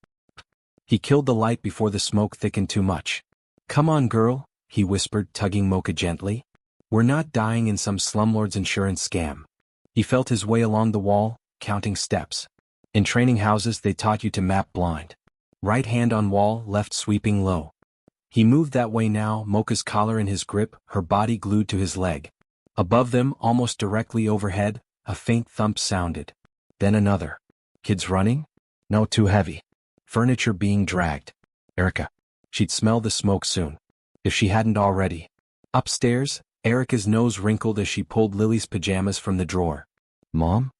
He killed the light before the smoke thickened too much. Come on, girl, he whispered, tugging Mocha gently. We're not dying in some slumlord's insurance scam. He felt his way along the wall, counting steps. In training houses they taught you to map blind. Right hand on wall, left sweeping low. He moved that way now, Mocha's collar in his grip, her body glued to his leg. Above them, almost directly overhead, a faint thump sounded. Then another. Kids running? No, too heavy. Furniture being dragged. Erica. She'd smell the smoke soon. If she hadn't already. Upstairs, Erica's nose wrinkled as she pulled Lily's pajamas from the drawer. Mom?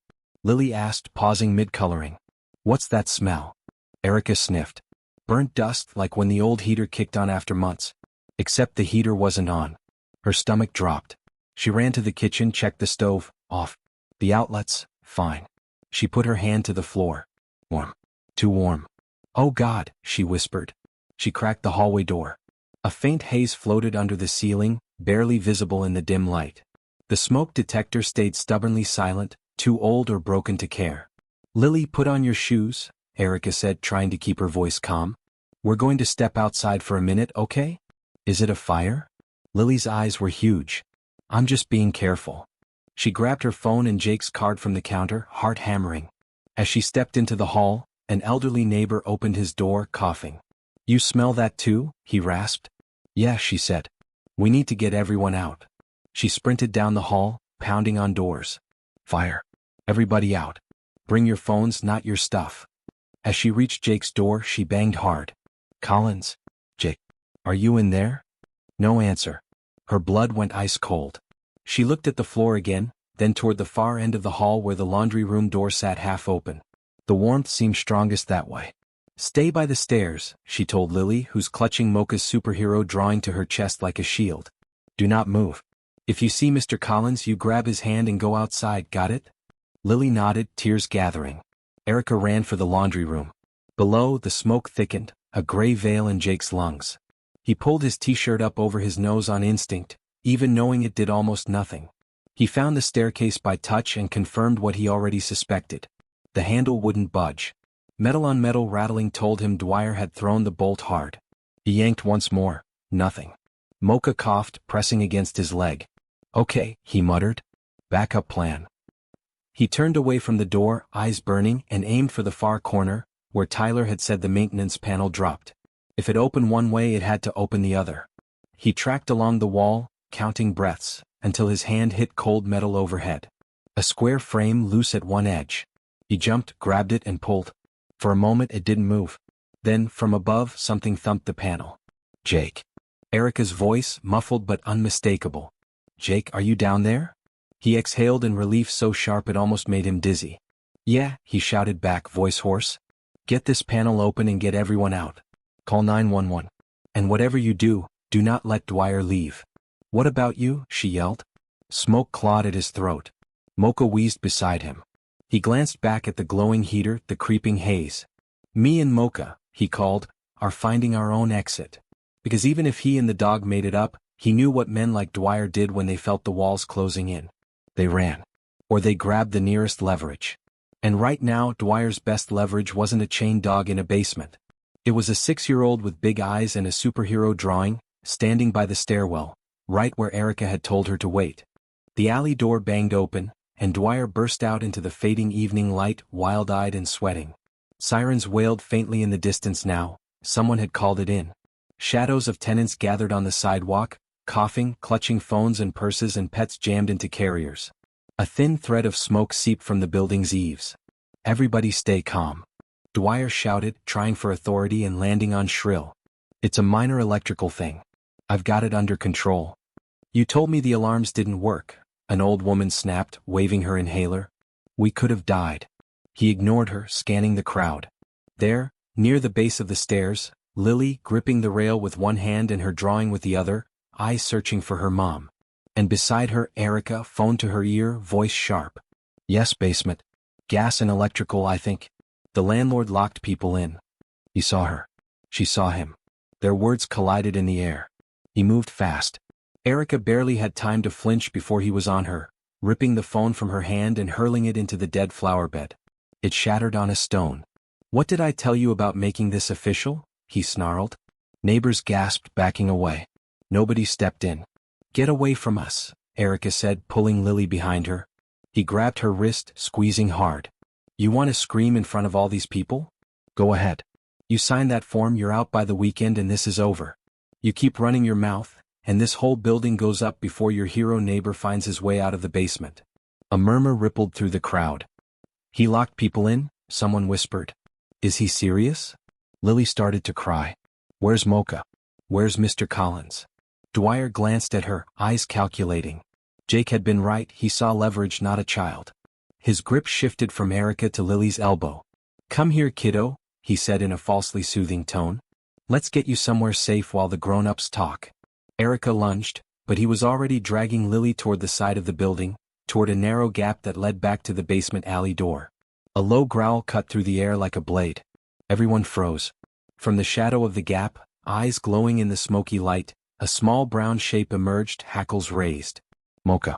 Lily asked, pausing mid-coloring. What's that smell? Erica sniffed. Burnt dust, like when the old heater kicked on after months. Except the heater wasn't on. Her stomach dropped. She ran to the kitchen, checked the stove, off. The outlets, fine. She put her hand to the floor. Warm. Too warm. Oh God, she whispered. She cracked the hallway door. A faint haze floated under the ceiling, barely visible in the dim light. The smoke detector stayed stubbornly silent, too old or broken to care. Lily, put on your shoes, Erica said, trying to keep her voice calm. We're going to step outside for a minute, okay? Is it a fire? Lily's eyes were huge. I'm just being careful. She grabbed her phone and Jake's card from the counter, heart hammering. As she stepped into the hall, an elderly neighbor opened his door, coughing. You smell that too? He rasped. Yeah, she said. We need to get everyone out. She sprinted down the hall, pounding on doors. Fire. Everybody out. Bring your phones, not your stuff. As she reached Jake's door, she banged hard. Collins? Jake. Are you in there? No answer. Her blood went ice cold. She looked at the floor again, then toward the far end of the hall where the laundry room door sat half open. The warmth seemed strongest that way. Stay by the stairs, she told Lily, who's clutching Mocha's superhero drawing to her chest like a shield. Do not move. If you see Mr. Collins, you grab his hand and go outside, got it? Lily nodded, tears gathering. Erica ran for the laundry room. Below, the smoke thickened, a gray veil in Jake's lungs. He pulled his t-shirt up over his nose on instinct, even knowing it did almost nothing. He found the staircase by touch and confirmed what he already suspected. The handle wouldn't budge. Metal on metal rattling told him Dwyer had thrown the bolt hard. He yanked once more. Nothing. Mocha coughed, pressing against his leg. Okay, he muttered. Backup plan. He turned away from the door, eyes burning, and aimed for the far corner, where Tyler had said the maintenance panel dropped. If it opened one way, it had to open the other. He tracked along the wall, counting breaths, until his hand hit cold metal overhead. A square frame loose at one edge. He jumped, grabbed it, and pulled. For a moment it didn't move. Then, from above, something thumped the panel. Jake. Erica's voice, muffled but unmistakable. Jake, are you down there? He exhaled in relief so sharp it almost made him dizzy. Yeah, he shouted back, voice hoarse. Get this panel open and get everyone out. Call 911. And whatever you do, do not let Dwyer leave. What about you? She yelled. Smoke clawed at his throat. Mocha wheezed beside him. He glanced back at the glowing heater, the creeping haze. Me and Mocha, he called, are finding our own exit. Because even if he and the dog made it up, he knew what men like Dwyer did when they felt the walls closing in. They ran. Or they grabbed the nearest leverage. And right now, Dwyer's best leverage wasn't a chained dog in a basement. It was a 6-year-old with big eyes and a superhero drawing, standing by the stairwell, right where Erica had told her to wait. The alley door banged open, and Dwyer burst out into the fading evening light, wild-eyed and sweating. Sirens wailed faintly in the distance now. Someone had called it in. Shadows of tenants gathered on the sidewalk, coughing, clutching phones and purses, and pets jammed into carriers. A thin thread of smoke seeped from the building's eaves. Everybody stay calm. Dwyer shouted, trying for authority and landing on shrill. It's a minor electrical thing. I've got it under control. You told me the alarms didn't work. An old woman snapped, waving her inhaler. We could have died. He ignored her, scanning the crowd. There, near the base of the stairs, Lily, gripping the rail with one hand and her drawing with the other, eyes searching for her mom. And beside her, Erica, phone to her ear, voice sharp. Yes, basement. Gas and electrical, I think. The landlord locked people in. He saw her. She saw him. Their words collided in the air. He moved fast. Erica barely had time to flinch before he was on her, ripping the phone from her hand and hurling it into the dead flower bed. It shattered on a stone. What did I tell you about making this official? He snarled. Neighbors gasped, backing away. Nobody stepped in. Get away from us, Erica said, pulling Lily behind her. He grabbed her wrist, squeezing hard. You want to scream in front of all these people? Go ahead. You signed that form, you're out by the weekend and this is over. You keep running your mouth, and this whole building goes up before your hero neighbor finds his way out of the basement. A murmur rippled through the crowd. He locked people in? Someone whispered. Is he serious? Lily started to cry. Where's Mocha? Where's Mr. Collins? Dwyer glanced at her, eyes calculating. Jake had been right, he saw leverage, not a child. His grip shifted from Erica to Lily's elbow. Come here, kiddo, he said in a falsely soothing tone. Let's get you somewhere safe while the grown-ups talk. Erica lunged, but he was already dragging Lily toward the side of the building, toward a narrow gap that led back to the basement alley door. A low growl cut through the air like a blade. Everyone froze. From the shadow of the gap, eyes glowing in the smoky light, a small brown shape emerged, hackles raised. Mocha.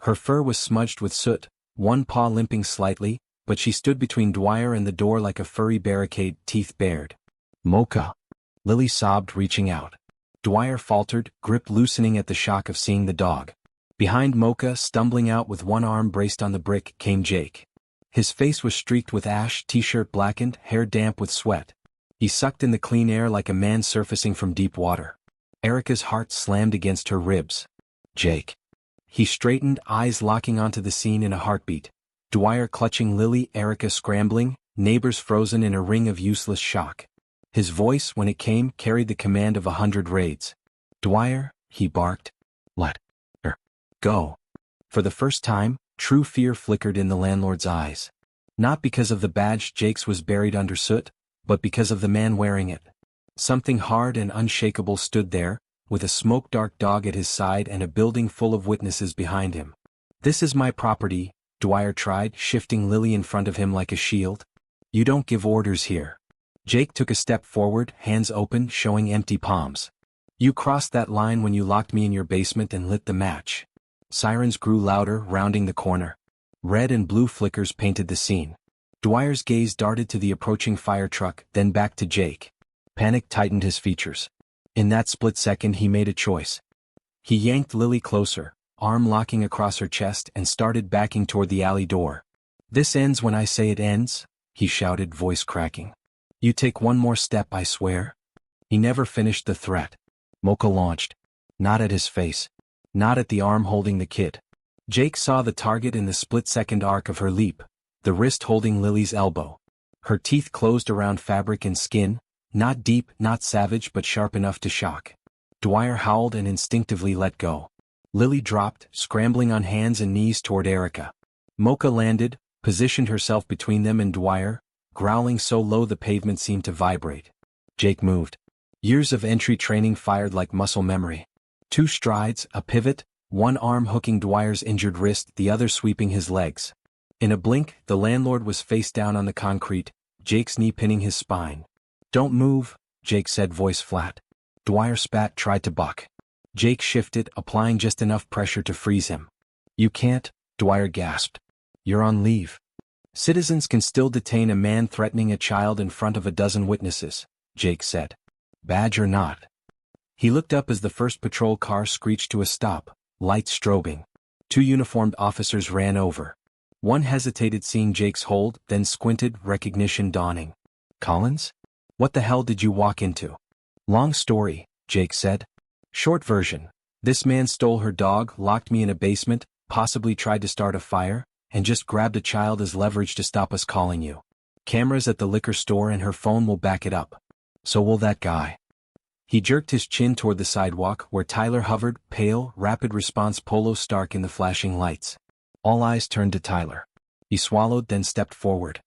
Her fur was smudged with soot, one paw limping slightly, but she stood between Dwyer and the door like a furry barricade, teeth bared. Mocha. Lily sobbed, reaching out. Dwyer faltered, grip loosening at the shock of seeing the dog. Behind Mocha, stumbling out with one arm braced on the brick, came Jake. His face was streaked with ash, t-shirt blackened, hair damp with sweat. He sucked in the clean air like a man surfacing from deep water. Erica's heart slammed against her ribs. Jake. He straightened, eyes locking onto the scene in a heartbeat. Dwyer clutching Lily, Erica scrambling, neighbors frozen in a ring of useless shock. His voice, when it came, carried the command of 100 raids. Dwyer, he barked. Let her go. For the first time, true fear flickered in the landlord's eyes. Not because of the badge Jake's was buried under soot, but because of the man wearing it. Something hard and unshakable stood there, with a smoke-dark dog at his side and a building full of witnesses behind him. This is my property, Dwyer tried, shifting Lily in front of him like a shield. You don't give orders here. Jake took a step forward, hands open, showing empty palms. You crossed that line when you locked me in your basement and lit the match. Sirens grew louder, rounding the corner. Red and blue flickers painted the scene. Dwyer's gaze darted to the approaching fire truck, then back to Jake. Panic tightened his features. In that split second he made a choice. He yanked Lily closer, arm locking across her chest, and started backing toward the alley door. This ends when I say it ends, he shouted, voice cracking. You take one more step, I swear. He never finished the threat. Mocha launched. Not at his face. Not at the arm holding the kid. Jake saw the target in the split-second arc of her leap, the wrist holding Lily's elbow. Her teeth closed around fabric and skin, not deep, not savage, but sharp enough to shock. Dwyer howled and instinctively let go. Lily dropped, scrambling on hands and knees toward Erica. Mocha landed, positioned herself between them and Dwyer, growling so low the pavement seemed to vibrate. Jake moved. Years of entry training fired like muscle memory. 2 strides, a pivot, one arm hooking Dwyer's injured wrist, the other sweeping his legs. In a blink, the landlord was face down on the concrete, Jake's knee pinning his spine. Don't move, Jake said, voice flat. Dwyer spat, tried to buck. Jake shifted, applying just enough pressure to freeze him. You can't, Dwyer gasped. You're on leave. Citizens can still detain a man threatening a child in front of a dozen witnesses, Jake said. Badge or not. He looked up as the first patrol car screeched to a stop, lights strobing. 2 uniformed officers ran over. One hesitated seeing Jake's hold, then squinted, recognition dawning. Collins? What the hell did you walk into? Long story, Jake said. Short version. This man stole her dog, locked me in a basement, possibly tried to start a fire, and just grabbed a child as leverage to stop us calling you. Cameras at the liquor store and her phone will back it up. So will that guy. He jerked his chin toward the sidewalk where Tyler hovered, pale, rapid response polo stark in the flashing lights. All eyes turned to Tyler. He swallowed, then stepped forward.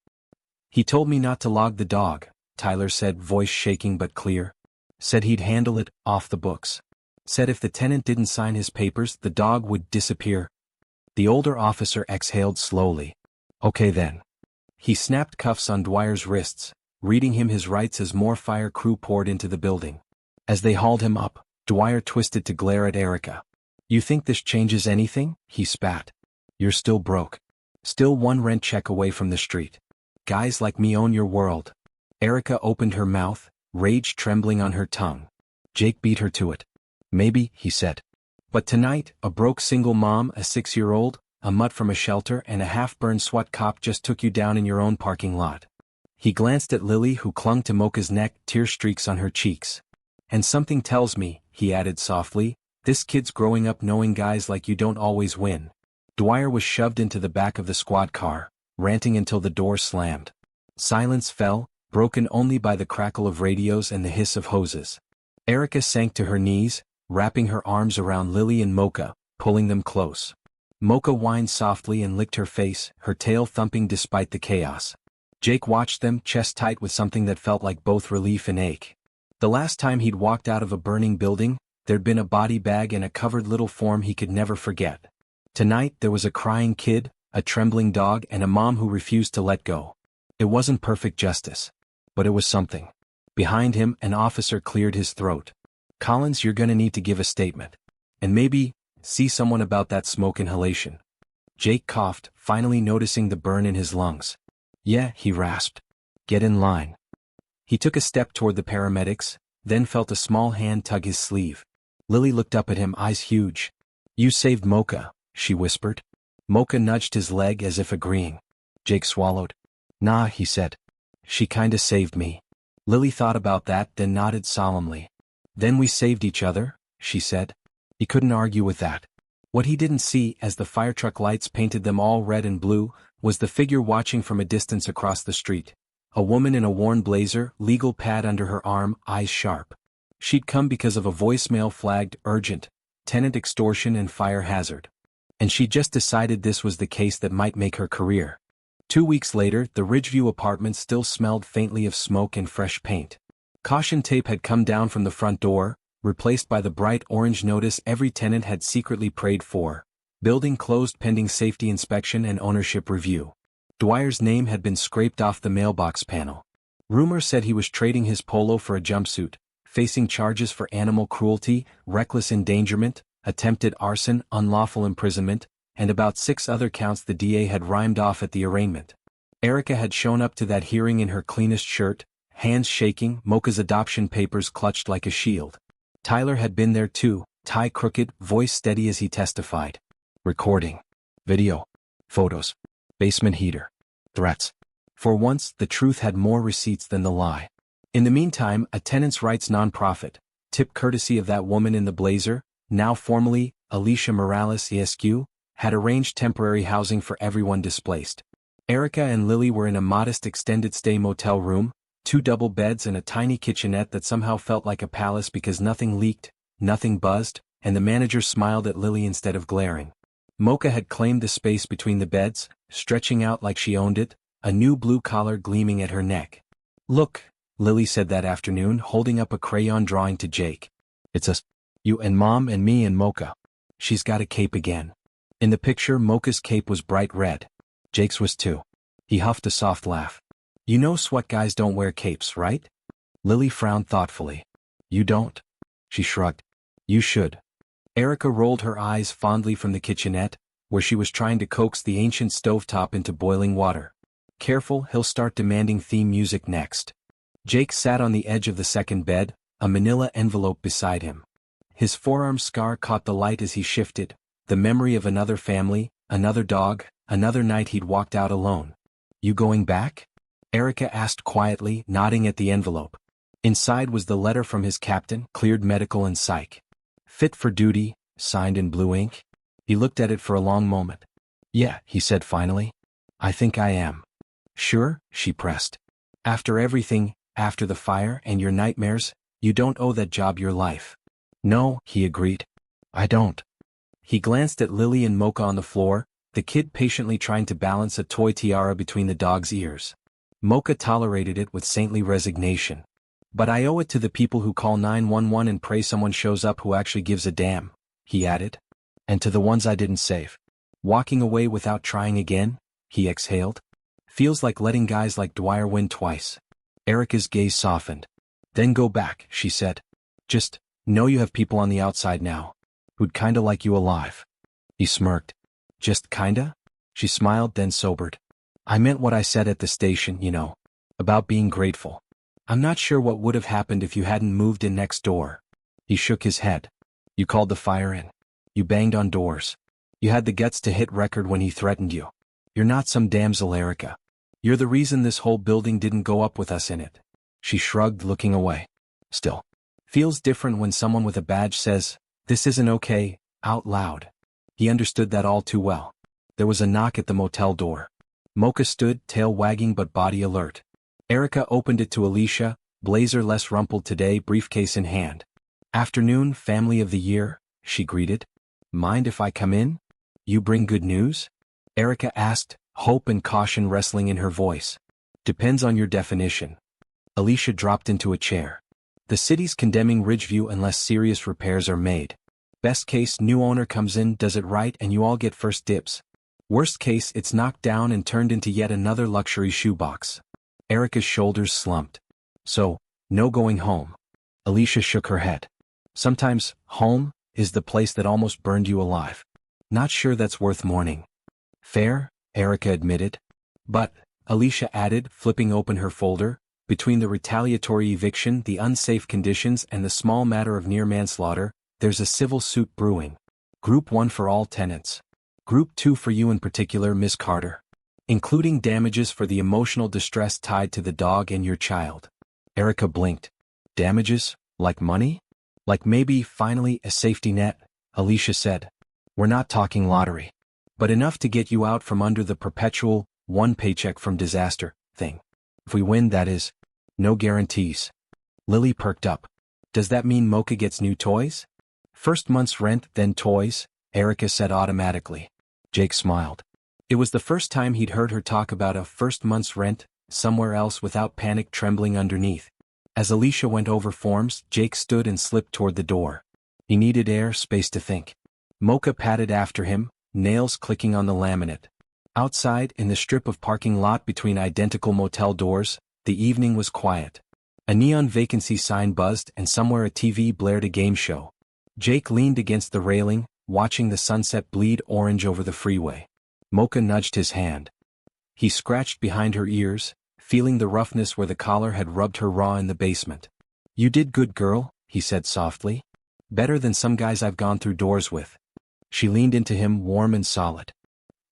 He told me not to log the dog, Tyler said, voice shaking but clear. Said he'd handle it, off the books. Said if the tenant didn't sign his papers, the dog would disappear. The older officer exhaled slowly. Okay then. He snapped cuffs on Dwyer's wrists, reading him his rights as more fire crew poured into the building. As they hauled him up, Dwyer twisted to glare at Erica. You think this changes anything? He spat. You're still broke. Still one rent check away from the street. Guys like me own your world. Erica opened her mouth, rage trembling on her tongue. Jake beat her to it. Maybe, he said. But tonight, a broke single mom, a 6-year-old, a mutt from a shelter and a half-burned SWAT cop just took you down in your own parking lot. He glanced at Lily who clung to Mocha's neck, tear streaks on her cheeks. And something tells me, he added softly, this kid's growing up knowing guys like you don't always win. Dwyer was shoved into the back of the squad car, ranting until the door slammed. Silence fell, broken only by the crackle of radios and the hiss of hoses. Erica sank to her knees, wrapping her arms around Lily and Mocha, pulling them close. Mocha whined softly and licked her face, her tail thumping despite the chaos. Jake watched them, chest tight with something that felt like both relief and ache. The last time he'd walked out of a burning building, there'd been a body bag and a covered little form he could never forget. Tonight there was a crying kid, a trembling dog and a mom who refused to let go. It wasn't perfect justice. But it was something. Behind him, an officer cleared his throat. Collins, you're gonna need to give a statement. And maybe, see someone about that smoke inhalation. Jake coughed, finally noticing the burn in his lungs. Yeah, he rasped. Get in line. He took a step toward the paramedics, then felt a small hand tug his sleeve. Lily looked up at him, eyes huge. You saved Mocha, she whispered. Mocha nudged his leg as if agreeing. Jake swallowed. Nah, he said. She kinda saved me. Lily thought about that, then nodded solemnly. Then we saved each other, she said. He couldn't argue with that. What he didn't see, as the fire truck lights painted them all red and blue, was the figure watching from a distance across the street. A woman in a worn blazer, legal pad under her arm, eyes sharp. She'd come because of a voicemail flagged urgent, tenant extortion and fire hazard. And she just decided this was the case that might make her career. 2 weeks later, the Ridgeview apartment still smelled faintly of smoke and fresh paint. Caution tape had come down from the front door, replaced by the bright orange notice every tenant had secretly prayed for. Building closed pending safety inspection and ownership review. Dwyer's name had been scraped off the mailbox panel. Rumor said he was trading his polo for a jumpsuit, facing charges for animal cruelty, reckless endangerment, attempted arson, unlawful imprisonment, and about 6 other counts the DA had rhymed off at the arraignment. Erica had shown up to that hearing in her cleanest shirt, hands shaking, Mocha's adoption papers clutched like a shield. Tyler had been there too, tie crooked, voice steady as he testified. Recording. Video. Photos. Basement heater. Threats. For once, the truth had more receipts than the lie. In the meantime, a tenants' rights nonprofit, tip courtesy of that woman in the blazer, now formally, Alicia Morales ESQ, had arranged temporary housing for everyone displaced. Erica and Lily were in a modest extended-stay motel room, 2 double beds and a tiny kitchenette that somehow felt like a palace because nothing leaked, nothing buzzed, and the manager smiled at Lily instead of glaring. Mocha had claimed the space between the beds, stretching out like she owned it, a new blue collar gleaming at her neck. Look, Lily said that afternoon, holding up a crayon drawing to Jake. It's us. You and Mom and me and Mocha. She's got a cape again. In the picture, Mocha's cape was bright red. Jake's was too. He huffed a soft laugh. You know SWAT guys don't wear capes, right? Lily frowned thoughtfully. You don't? She shrugged. You should. Erica rolled her eyes fondly from the kitchenette, where she was trying to coax the ancient stovetop into boiling water. Careful, he'll start demanding theme music next. Jake sat on the edge of the second bed, a manila envelope beside him. His forearm scar caught the light as he shifted, the memory of another family, another dog, another night he'd walked out alone. You going back? Erica asked quietly, nodding at the envelope. Inside was the letter from his captain, cleared medical and psych. Fit for duty, signed in blue ink. He looked at it for a long moment. Yeah, he said finally. I think I am. Sure, she pressed. After everything, after the fire and your nightmares, you don't owe that job your life. No, he agreed. I don't. He glanced at Lily and Mocha on the floor, the kid patiently trying to balance a toy tiara between the dog's ears. Mocha tolerated it with saintly resignation. But I owe it to the people who call 911 and pray someone shows up who actually gives a damn, he added. And to the ones I didn't save. Walking away without trying again, he exhaled. Feels like letting guys like Dwyer win twice. Erica's gaze softened. Then go back, she said. Just know you have people on the outside now. Who'd kinda like you alive. He smirked. Just kinda? She smiled, then sobered. I meant what I said at the station, you know. About being grateful. I'm not sure what would have happened if you hadn't moved in next door. He shook his head. You called the fire in. You banged on doors. You had the guts to hit record when he threatened you. You're not some damsel, Erica. You're the reason this whole building didn't go up with us in it. She shrugged, looking away. Still. Feels different when someone with a badge says, this isn't okay, out loud. He understood that all too well. There was a knock at the motel door. Mocha stood, tail wagging but body alert. Erica opened it to Alicia, blazer less rumpled today, briefcase in hand. Afternoon, family of the year, she greeted. Mind if I come in? You bring good news? Erica asked, hope and caution wrestling in her voice. Depends on your definition. Alicia dropped into a chair. The city's condemning Ridgeview unless serious repairs are made. Best case, new owner comes in, does it right, and you all get first dibs. Worst case, it's knocked down and turned into yet another luxury shoebox. Erica's shoulders slumped. So, no going home. Alicia shook her head. Sometimes, home is the place that almost burned you alive. Not sure that's worth mourning. Fair, Erica admitted. But, Alicia added, flipping open her folder, between the retaliatory eviction, the unsafe conditions, and the small matter of near manslaughter, there's a civil suit brewing. Group 1 for all tenants. Group 2 for you in particular, Miss Carter. Including damages for the emotional distress tied to the dog and your child. Erica blinked. Damages? Like money? Like maybe, finally, a safety net, Alicia said. We're not talking lottery. But enough to get you out from under the perpetual, one paycheck from disaster, thing. If we win, that is. No guarantees. Lily perked up. Does that mean Mocha gets new toys? First month's rent, then toys, Erica said automatically. Jake smiled. It was the first time he'd heard her talk about a first month's rent, somewhere else without panic trembling underneath. As Alicia went over forms, Jake stood and slipped toward the door. He needed air, space to think. Mocha padded after him, nails clicking on the laminate. Outside, in the strip of parking lot between identical motel doors, the evening was quiet. A neon vacancy sign buzzed and somewhere a TV blared a game show. Jake leaned against the railing, watching the sunset bleed orange over the freeway. Mocha nudged his hand. He scratched behind her ears, feeling the roughness where the collar had rubbed her raw in the basement. You did good, girl, he said softly. Better than some guys I've gone through doors with. She leaned into him, warm and solid.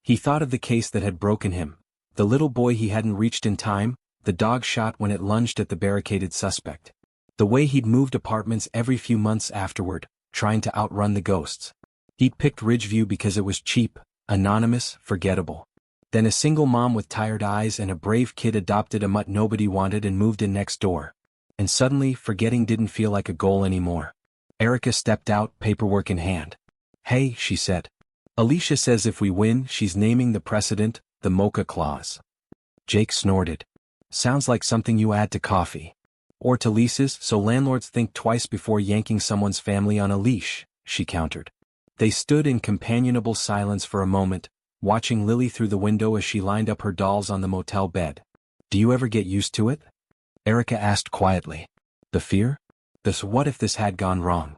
He thought of the case that had broken him, the little boy he hadn't reached in time, the dog shot when it lunged at the barricaded suspect. The way he'd moved apartments every few months afterward, trying to outrun the ghosts. He'd picked Ridgeview because it was cheap, anonymous, forgettable. Then a single mom with tired eyes and a brave kid adopted a mutt nobody wanted and moved in next door. And suddenly, forgetting didn't feel like a goal anymore. Erica stepped out, paperwork in hand. Hey, she said. Alicia says if we win, she's naming the precedent, the Mocha Clause. Jake snorted. Sounds like something you add to coffee. Or to leases, so landlords think twice before yanking someone's family on a leash, she countered. They stood in companionable silence for a moment, watching Lily through the window as she lined up her dolls on the motel bed. Do you ever get used to it? Erica asked quietly. The fear? This what if this had gone wrong?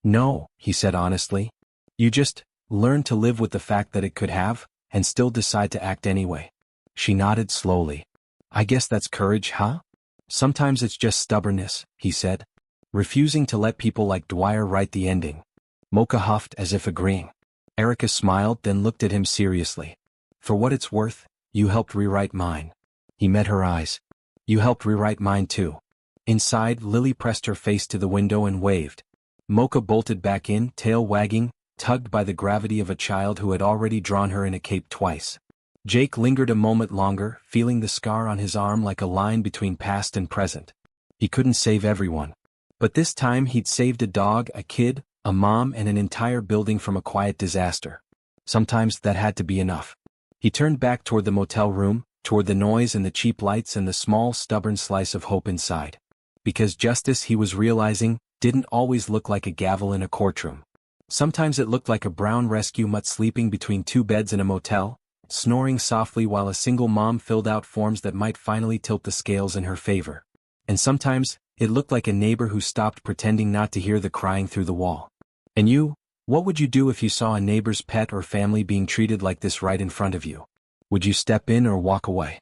No, he said honestly. You just learn to live with the fact that it could have, and still decide to act anyway. She nodded slowly. I guess that's courage, huh? Sometimes it's just stubbornness, he said. Refusing to let people like Dwyer write the ending. Mocha huffed as if agreeing. Erica smiled, then looked at him seriously. For what it's worth, you helped rewrite mine. He met her eyes. You helped rewrite mine too. Inside, Lily pressed her face to the window and waved. Mocha bolted back in, tail wagging, tugged by the gravity of a child who had already drawn her in a cape twice. Jake lingered a moment longer, feeling the scar on his arm like a line between past and present. He couldn't save everyone. But this time he'd saved a dog, a kid, a mom, and an entire building from a quiet disaster. Sometimes that had to be enough. He turned back toward the motel room, toward the noise and the cheap lights and the small, stubborn slice of hope inside. Because justice, he was realizing, didn't always look like a gavel in a courtroom. Sometimes it looked like a brown rescue mutt sleeping between two beds in a motel, snoring softly while a single mom filled out forms that might finally tilt the scales in her favor. And sometimes, it looked like a neighbor who stopped pretending not to hear the crying through the wall. And you, what would you do if you saw a neighbor's pet or family being treated like this right in front of you? Would you step in or walk away?